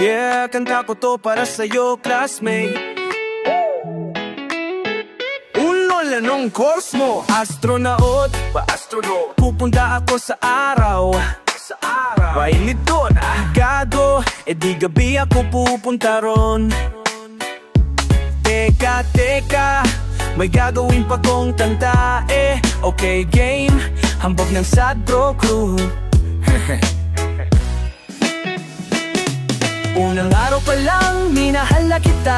Yeah, kanta ko to para sa'yo, classmate. Anong course mo? Astronaut, pa-astronaut. Pupunta ako sa araw. Mainit doon, gago. E di gabi ako pupunta ron. Teka, may gagawin pa kong tanda. Okay game, hambog ng sad bro crew. Unang araw pa lang, minahal na kita.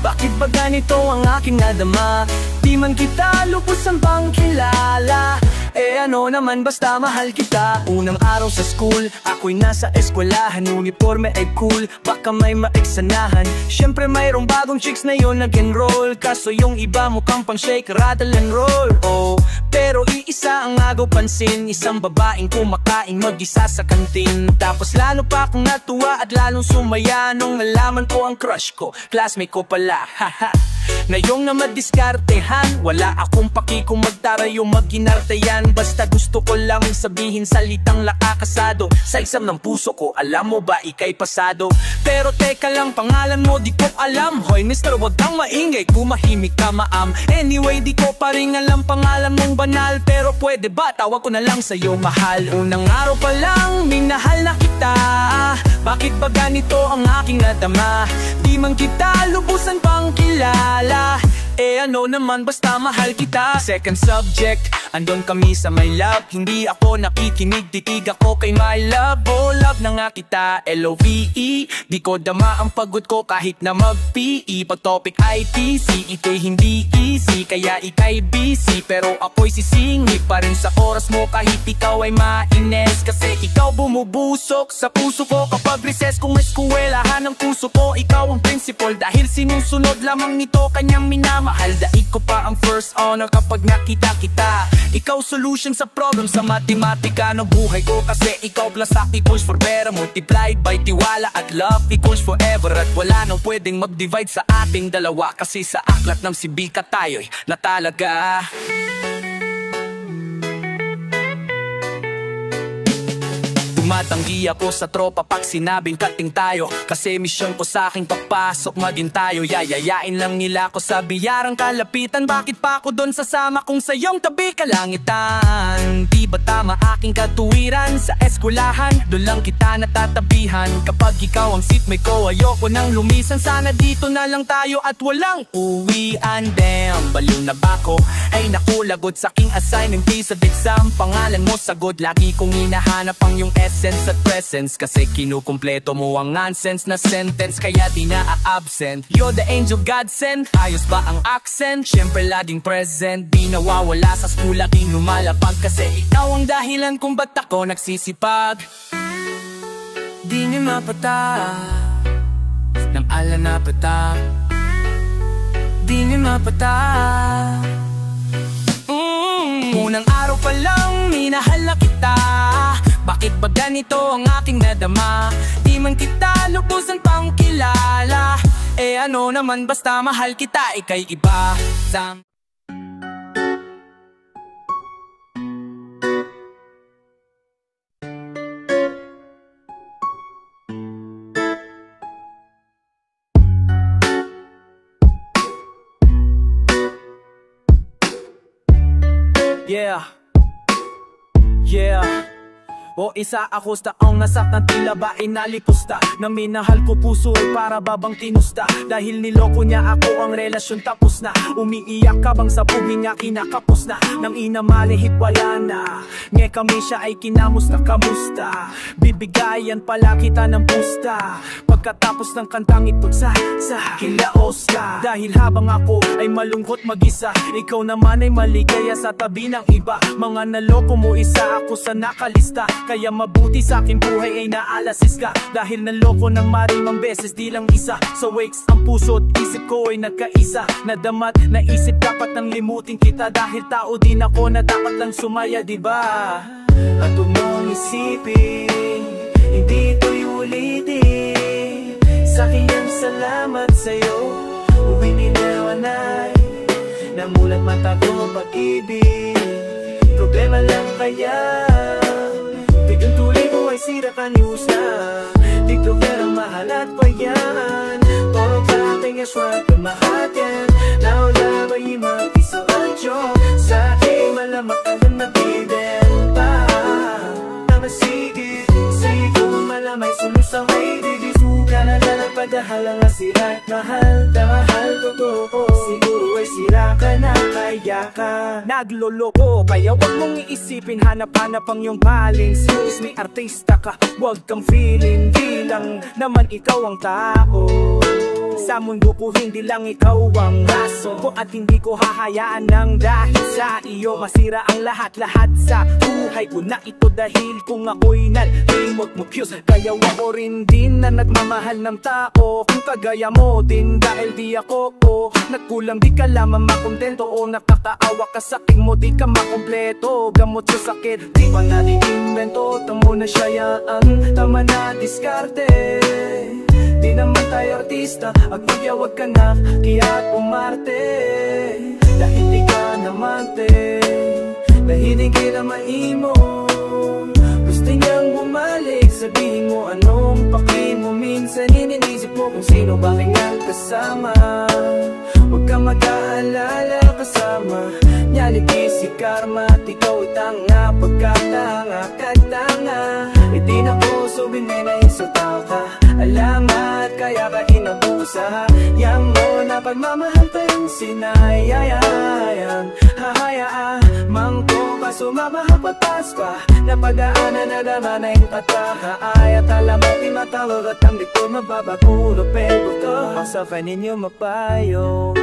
Bakit ba ganito ang aking nadama? Di man kita lubusan bang kilala. Ano naman basta mahal kita. Unang araw sa school, ako'y nasa eskwelahan. Uniforme ay cool, baka may maeksanahan. Siyempre mayroong bagong chicks na yun nag-enroll. Kaso yung iba mukhang pang shake, rattle and roll. Oh, pero iisa ang agaw pansin. Isang babaeng kumakain mag-isa sa kantin. Tapos lalo pa akong natuwa at lalong sumaya nung nalaman ko ang crush ko, classmate ko pala. Haha. Ngayong na madiskartehan, wala akong paki kung magtarayo mag-ginartayan. Basta gusto ko lang sabihin salitang lakakasado. Sa exam ng puso ko, alam mo ba ika'y pasado. Pero teka lang, pangalan mo di ko alam. Hoy mister, wag kang maingay, kumahimik ka maam. Anyway, di ko pa rin alam pangalan mong banal. Pero pwede ba, tawag ko na lang sa'yo mahal. Unang araw pa lang, minahal na kita. Bakit ba ganito ang aking nadama? Di man kita lubusan pang kilala. Ano naman basta mahal kita. Second subject, andon kami sa my love. Hindi ako nakikinig, titig ako kay my love. Oh love na nga kita, L-O-V-E. Di ko dama ang pagod ko kahit na mag-PE. Pag topic ITC, ikay hindi easy. Kaya ikay busy, pero ako'y sisingit pa rin sa oras mo kahit ikaw ay maines. Kasi ikaw bumubusok sa puso ko kapag recess. Kung eskwelahan ng puso ko, ikaw ang principal. Dahil sinusunod lamang nito kanyang minamahal. Daig ko pa ang first honor kapag nakita kita. Ikaw solution sa problem sa matematika ng buhay ko. Kasi ikaw plus act equals for better, multiplied by tiwala at love equals forever. At wala nang pwedeng mag-divide sa ating dalawa. Kasi sa aklat ng sibika tayo'y natalaga. Tumatanggi ako sa tropa pag sinabing kating tayo. Kasi misyon ko sa aking papasok maging tayo. Yayayain lang nila ko sa biyarang kalapitan. Bakit pa ako doon sasama kung sa iyong tabi kalangitan? Di ba tama aking katuwiran? Sa eskwelahan, doon lang kita natatabihan. Kapag ikaw ang seatmate ko, ayoko nang lumisan. Sana dito na lang tayo at walang uwian. Damn, baliw na ba ko? Ay naku, lagot sa aking assignment piece of exam. Pangalan mo sagod, lagi kong hinahanap ang yung essence at presence. Kasi kinukumpleto mo ang nonsense na sentence. Kaya di na-absent. You're the angel God sent. Ayos ba ang accent? Siyempre laging present. Di nawawala sa school, laging lumalapag. Kasi ikaw ang dahilan kung ba't ako nagsisipag. Di niyo mapata ng ala na pata. Di niyo mapata. Unang araw pa lang, minahal na kita. Bakit ba ganito ang aking nadama? Di man kita lubusan pang kilala. Ano naman basta mahal kita, ika'y iba. Yeah. O isa ako sa taong nasaktan, tila ba inalipusta. Na minahal ko puso ay para babang tinusta. Dahil niloko niya ako, ang relasyon tapos na. Umiiyak ka bang sa pugi niya kinakapos na. Nang inamalihit wala na. Nge kami siya ay kinamusta, kamusta? Bibigayan pala kita ng pusta. Pagkatapos ng kantang ito sa kilaos ka. Dahil habang ako ay malungkot mag-isa, ikaw naman ay maligaya sa tabi ng iba. Mga naloko mo, isa ako sa nakalista. Kaya mabuti sa aking buhay ay naalasis ka. Dahil naloko ng marimang beses, di lang isa. Sa wakes ang puso at isip ko ay nagkaisa. Nadamat, naisip dapat nang limutin kita. Dahil tao din ako na dapat lang sumaya, diba? At huwag mong isipin, hindi ito'y ulitin. Sa'kin ang salamat sa'yo, uwi ninawanay. Namulat mata ko pag-ibig, problema lang kaya. Biglang tuloy mo ay sira ka ni Husna. Di ko perang mahala. aswang kamahatin Naula ba yung piso ancho Sa aking malamak na nabibenta Namasigit sa ikaw malamay Sulusang may didisuga na padahalang asira Mahal na mahal ko Siguro ay sira ka na kaya ka Nagloloko kaya wag mong iisipin Hanap-hanap ang iyong paling Excuse me artista ka Wag kang feeling Di lang naman ikaw ang tao Sa mundo ko hindi lang ikaw ang rason ko At hindi ko hahayaan ng dahil sa iyo Masira ang lahat-lahat sa buhay ko Na ito dahil kung ako'y nalimot mo Fuse Kaya ako rin din na nagmamahal ng tao Kung kagaya mo din dahil di ako nagkulang di ka lamang makontento O nakakaawa ka sa aking mo di ka makompleto Gamot sa sakit di pa natin invento Tamo na siya yan Tama na diskarte Di naman tayo artista At magyawag ka na Kaya't umarte Dahil di ka namante Nahiling ka na mahimo Gusto niyang bumalik Sabihin mo anong pakin mo Minsan iniisip mo kung sino ba kanyang kasama Huwag ka mag-aalala kasama Nyaligi si karma At ikaw itanga Pagkatanga Katanga Hindi na puso bininainsulta ka Alamat kaya ka inabusa Yang mo na pagmamahal pa yung sinayayayang Hahayaan Mangko pa sumamahapatas pa Napadaanan na naman na yung katakaay At alam mo di matawag at ang di ko mababapuro Pero ko Pasafay ninyo mapayo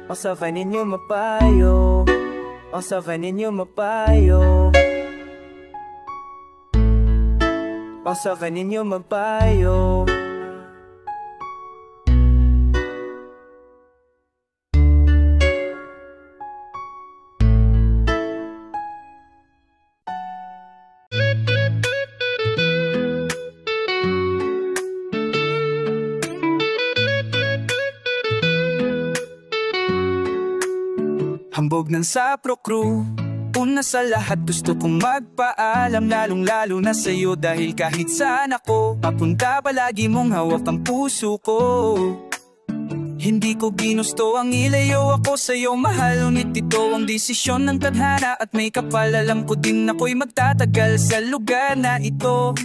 Pasafay ninyo mapayo Pasafay ninyo mapayo Pasafay ninyo mapayo Hambog ng Sapro Crew Una sa lahat gusto kong magpaalam Lalong-lalo na sa'yo dahil kahit saan ako Papunta palagi mong hawak ang puso ko Hindi ko ginusto ang ilayo ako sa'yo mahal Ngunit ito ang desisyon ng tadhana At may kapal alam ko din ako'y magtatagal sa lugar na ito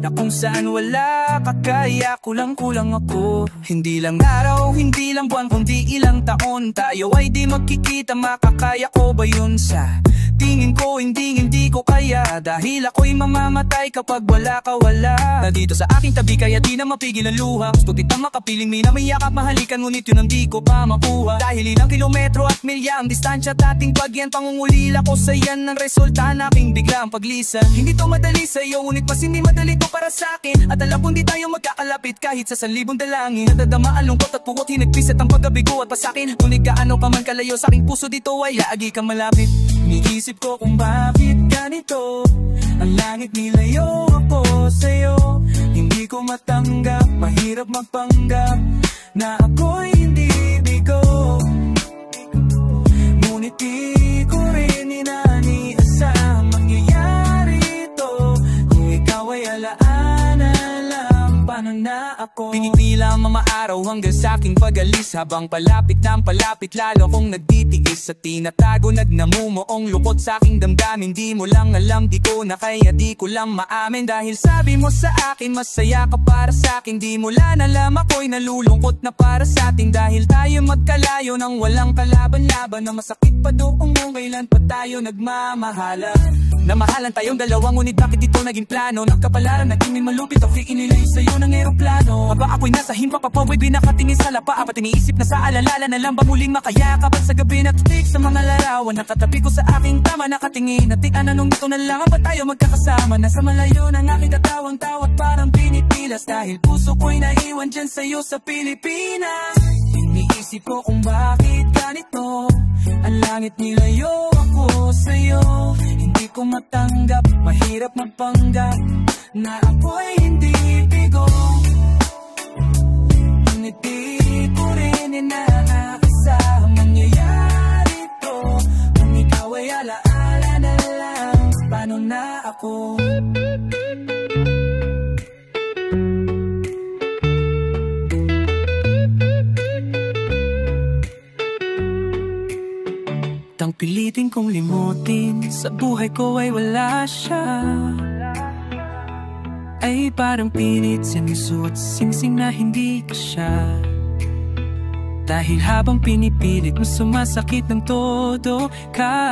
Na kung saan wala ka kaya kulang-kulang ako Hindi lang araw, hindi lang buwan, kundi ilang taon Tayo ay di magkikita, makakaya ko ba yun sa tingin ko hindi ko kaya Dahil ako'y mamamatay kapag wala ka wala Nandito sa aking tabi kaya di na mapigil ang luha Gusto kitang makapiling minamiyakap mahalikan Ngunit yun ang di ko pa makuha Dahil ilang kilometro at milya ang distansya at ating pagyan Pangungulila ko sa yan ang resulta na aking biglang paglisan Hindi to madali sa'yo ngunit mas hindi madali to para sa'kin At alam kong di tayo magkakalapit kahit sa 1,000 dalangin Nadadama ang lungkot at puwot hinagpisit ang pagkabigo at pasakin Ngunit gaano pa man kalayo sa aking puso dito ay lagi kang malapit Iniisip ko kung bakit ganito Ang langit nilayo ako sa'yo Hindi ko matanggap, mahirap magpanggap Na ako'y hindi bigo Ngunit di ko rin inaniasang mangyayari ito Kung ikaw ay alaana lang, paano na ako Pinipila ang mga araw hanggang sa aking pag-alis Habang palapit ng palapit lalo kong nagtitiis Sa tinatago nagnamumuong lukot sa aking damdamin Di mo lang alam, di ko na kaya di ko lang maamin Dahil sabi mo sa akin masaya ka para sa akin Di mo lang alam ako'y nalulungkot na para sa atin Dahil tayo magkalayo nang walang kalaban-laban Na masakit pa doon kung kailan pa tayo nagmamahala Namahalan tayong dalawa ngunit bakit ito naging plano Nagkapalaran naging may malupit ang iinilay sa'yo ng aeroplano Aba ako'y nasa himpa papaway binakatingin sa lapa Apat iniisip na sa alala na lang ba muling makayakap At sa gabi nagtitik sa mga larawan Nakatabi ko sa aking tama nakatingin At anong dito na lang ba tayo magkakasama Nasa malayo ng aking katawang tawat parang pinipilas Dahil puso ko'y naiwan dyan sa'yo sa Pilipinas Iniisip ko kung bakit ganito Ang langit nilayo ako sa'yo Hindi ko matanggap, mahirap magpanggap Na ako'y hindi bigo Ngunit di ko rin inaasahang mangyayari ito Kung ikaw ay alaala na lang, paano na ako? pipilitin kong limutin, sa buhay ko ay wala siya. Ay parang pilit sinusuot singsing na hindi ka siya. Dahil habang pinipilit mo sumasakit ng todo ka.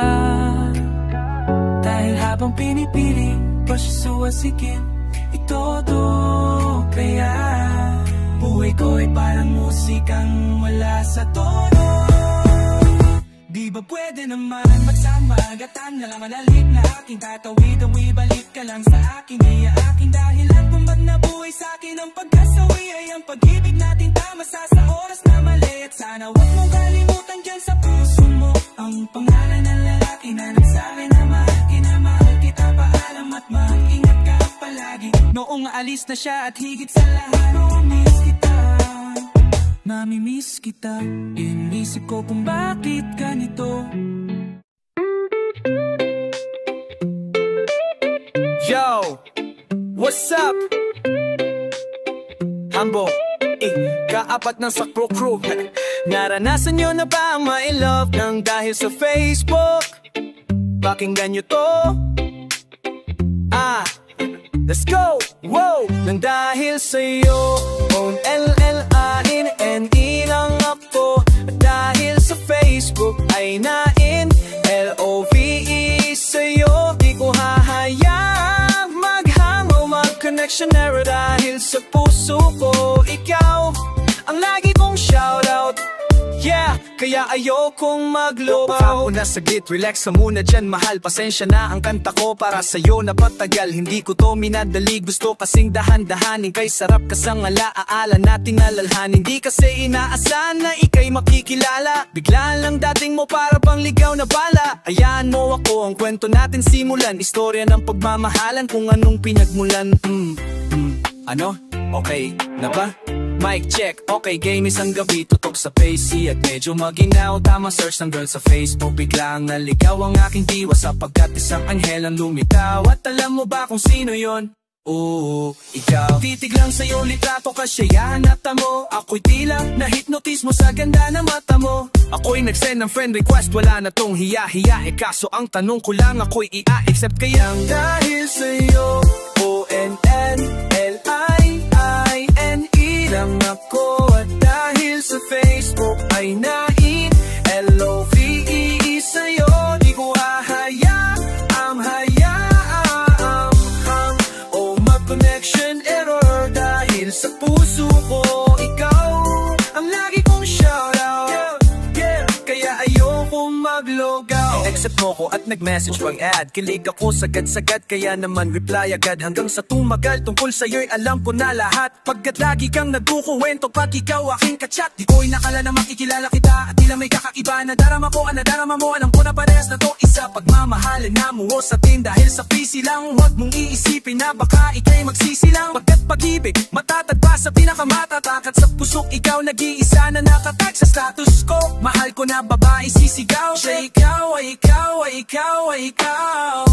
Dahil habang pinipilit pa siya suwasikin itodo. Kaya buhay ko ay parang musikang wala sa todo. Di ba pwede naman magsama gatang na lang manalit na aking tatawid ang ibalik ka lang sa akin. Iya aking dahilan kung ba't nabuhay sa akin ang pagkasawi ay ang pag-ibig natin tama sa oras na mali. At sana wag mong kalimutan dyan sa puso mo ang pangalan ng lalaki na nagsabi na mahal kita. Paalam at mag-ingat ka palagi. Noong aalis na siya at higit sa lahat miss kita, namimiss kita. Inisip ko kung bakit ganito. Yo, what's up? Hambo, kaapat ng Sakro Crew. Naranasan nyo na ba ang ma-love nang dahil sa Facebook? Pakinggan nyo to. Let's go! Wow! Nang dahil sa'yo, on LLANNE lang ako. Dahil sa Facebook ay nain LOVE sa'yo. Di ko hahayang maghango, mag-connection error. Dahil sa puso ko, ikaw ang lagi kong shoutout. Yeah, kaya ayokong maglobaw. Una saglit, relax ka muna dyan mahal. Pasensya na ang kanta ko para sa'yo napatagal. Hindi ko to minadali, gusto kasing dahan-dahanin. Kay sarap kasang alaala nating alalhanin. Hindi kasi inaasahan na ikay makikilala. Bigla lang dating mo para pang ligaw na bala. Hayaan mo ako ang kwento natin simulan. Istorya ng pagmamahalan kung anong pinagmulan. Ano? Okay na ba? Mic check, okay, game isang gabi. Tutok sa PC at medyo maginaw. Tama search ng girl sa Facebook. Biglang naligaw ang aking diwa sapagkat isang anghel ang lumitaw. At alam mo ba kung sino yon? Oo, ikaw. Titig lang sa'yo litrato kasyayahan at mo. Ako'y tila na-hypnotize mo sa ganda na mata mo. Ako'y nag-send ng friend request, wala na tong hiya-hiya. Kaso ang tanong ko lang ako'y i-accept kayang dahil sa'yo, ONNLINE lang ako. At dahil sa Facebook ay nain LOVE sa'yo. Di ko hayaang mag-connection error. Dahil sa puso ko, ikaw ang lagi kong shoutout. Kaya ayokong maglogaw. Accept mo ko at nag-message pang ad. Kilig ako sagad-sagad, kaya naman reply agad. Hanggang sa tumagal tungkol sa'yo'y alam ko na lahat. Pagkat lagi kang nagkukuwento pag ikaw aking kachat. Di ko'y nakala na makikilala kita at tila may kakaiba. Nadarama ko, nadarama mo, alam ko na parehas na to isa. Pagmamahalin na mo sa atin dahil sa PC lang. Huwag mong iisipin na baka ikay magsisilang. Pagkat pag-ibig matatagpa sa pinakamatatakat sa pusok. Ikaw nag-iisa na nakatag sa status ko. Mahal ko na babae sisigaw. Siya ikaw ay ikaw.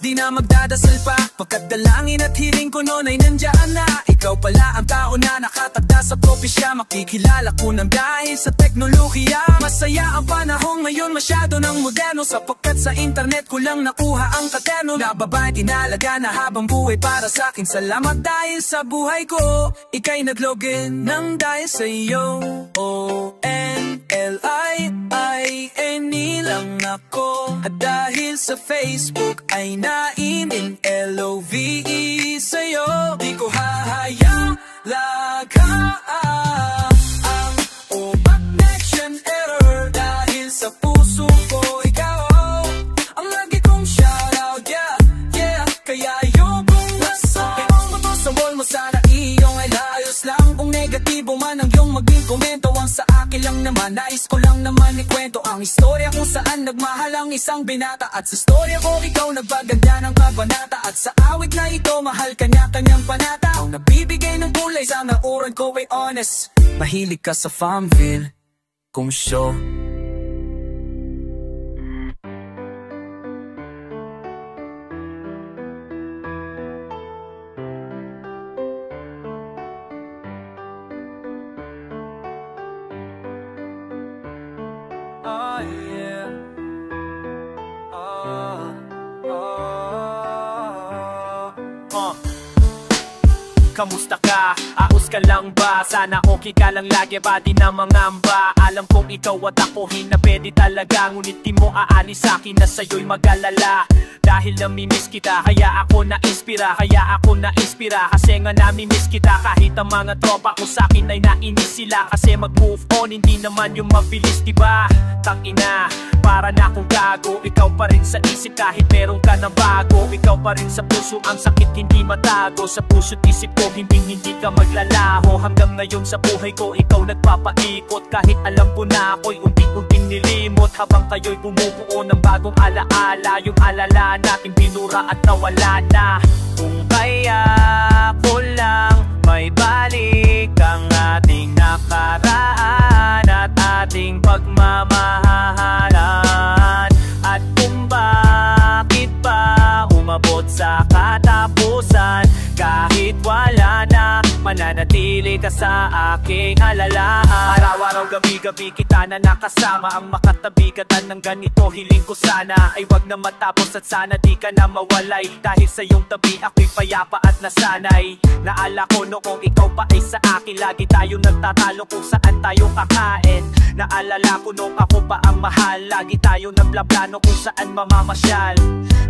Di na magdadasal pa, pagkadalangin at hiling ko noon ay nandiyan na. Ikaw pala ang tao na nakatagda sa propesya. Makikilala ko nang dahil sa teknolohiya. Masaya ang panahon ngayon, masyado ng moderno. Sapagkat sa internet ko lang nakuha ang katerno. Na babae tinalaga na habang buhay para sa akin. Salamat dahil sa buhay ko, ika'y naglogin nang dahil sa iyo. ONLINE lang ako. At dahil sa Facebook ay nain LOVE sa'yo. Di ko hahayang lagaan ang connection error. Dahil sa puso ko, ikaw ang lagi kong shoutout. Kaya ayokong nasakit sa wall mo, sana iyong ay layos lang. Kung negatibo man ang iyong maging komento, ang sa akin lang naman, nais ko lang naman ikwento ang istorya kung saan nagmahal ang isang binata. At sa istorya ko, ikaw nagbaganda ng kabanata. At sa awit na ito, mahal kanya-kanyang panata. Ang nabibigay ng kulay sa nauran ko ay honest. Mahilig ka sa Farmville kung show. Oh yeah. kamusta ka? Ayos ka lang ba? Sana okay ka lang lagi, ba di na mangamba? Alam kong ikaw at ako hinapwede talaga, ngunit di mo aalis sa'kin na sa'yo'y mag-alala. Dahil namimiss kita, kaya ako na-inspira. Kasi nga namimiss kita. Kahit ang mga tropa ko sa'kin ay nainis sila, kasi mag-move on, hindi naman yung mabilis, diba? Tangina, para na akong gago. Ikaw pa rin sa isip kahit meron ka na bago. Ikaw pa rin sa puso, ang sakit hindi matago. Sa puso't isip ko, hindi ka maglalaho. Hanggang ngayon sa buhay ko, ikaw nagpapaikot. Kahit alam ko na ako'y unti-unting nilimot, habang kayo'y bumubuo ng bagong alaala. Yung alala natin binura at nawala na. Kung kaya ko lang may balik ang ating nakaraan at ating pagmamahalan, at kung bakit pa umabot sa katapusan, kahit wala na, mananatili ka sa aking alalaan. Araw-araw, gabi-gabi kita na nakasama. Ang makatabi ka ng ganito, hiling ko sana ay wag na matapos at sana di ka na mawalay. Dahil sa iyong tabi ako'y payapa at nasanay. Naala ko noong ikaw pa ay sa akin, lagi tayong nagtatalo kung saan tayo kakain. Naalala ko nung ako pa ang mahal, lagi tayong nagplaplano kung saan mamamasyal.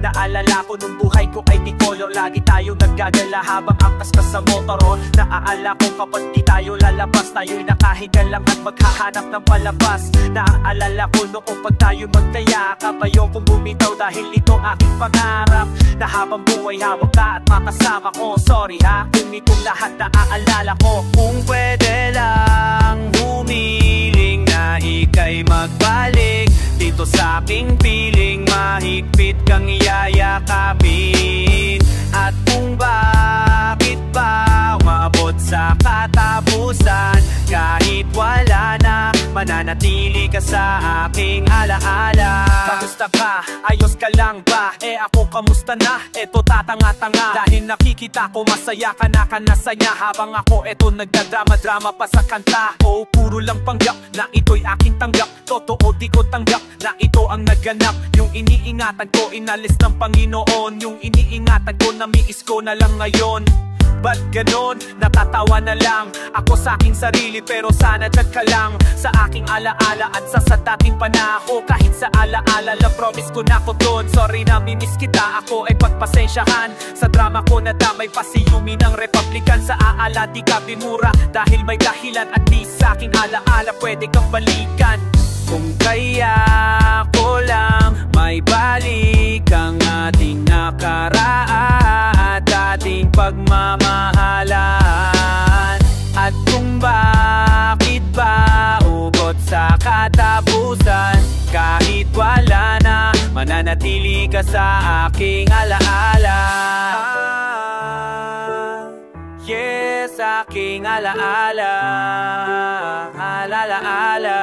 Naalala ko nung buhay ko ay di color, lagi tayong naggagala habang angkas ka sa motor. Naalala ko kapag di tayo lalabas, tayo'y nakahiga lang at maghahanap ng palabas. Naalala ko noong pag tayo magkayakap, ayokong bumitaw dahil ito aking pangarap, na habang buhay hawak ka at makasama ko. Sorry ha, kung itong lahat naaalala ko. Kung pwede lang humiling na ika'y magbalik dito sa aking piling, mahigpit kang yayakapin. At kung bakit ba umabot sa katapusan, kahit wala na, mananatili ka sa aking alaala. Kamusta ka? Ayos ka lang ba? Ako kamusta na? Eto tatanga-tanga, dahil nakikita ko masaya ka na kanasaya, habang ako eto nagdadrama-drama pa sa kanta. Oh, puro lang panggap na ito'y aking tanggap. Totoo di ko tanggap na ito ang naganap. Yung iniingatan ko inalis ng Panginoon, yung iniingatan ko namiis ko na lang ngayon. Ba't ganon? Natatawa na lang ako sa aking sarili, pero sana dyan ka lang sa aking alaala at sa dating panahon. Kahit sa alaala lang, promise ko na ko doon. Sorry na mimiss kita, ako ay pagpasensyahan. Sa drama ko nadamay pa si Yumi ng Republican. Sa aala di ka binura dahil may dahilan, at di sa aking alaala pwede kang balikan. Kung kaya ko lang may balik ang ating nakaraan at ating pagmamahalan, at kung bakit ba ugot sa katapusan, kahit wala na, mananatili ka sa aking alaala. Yes, aking alaala, alaala.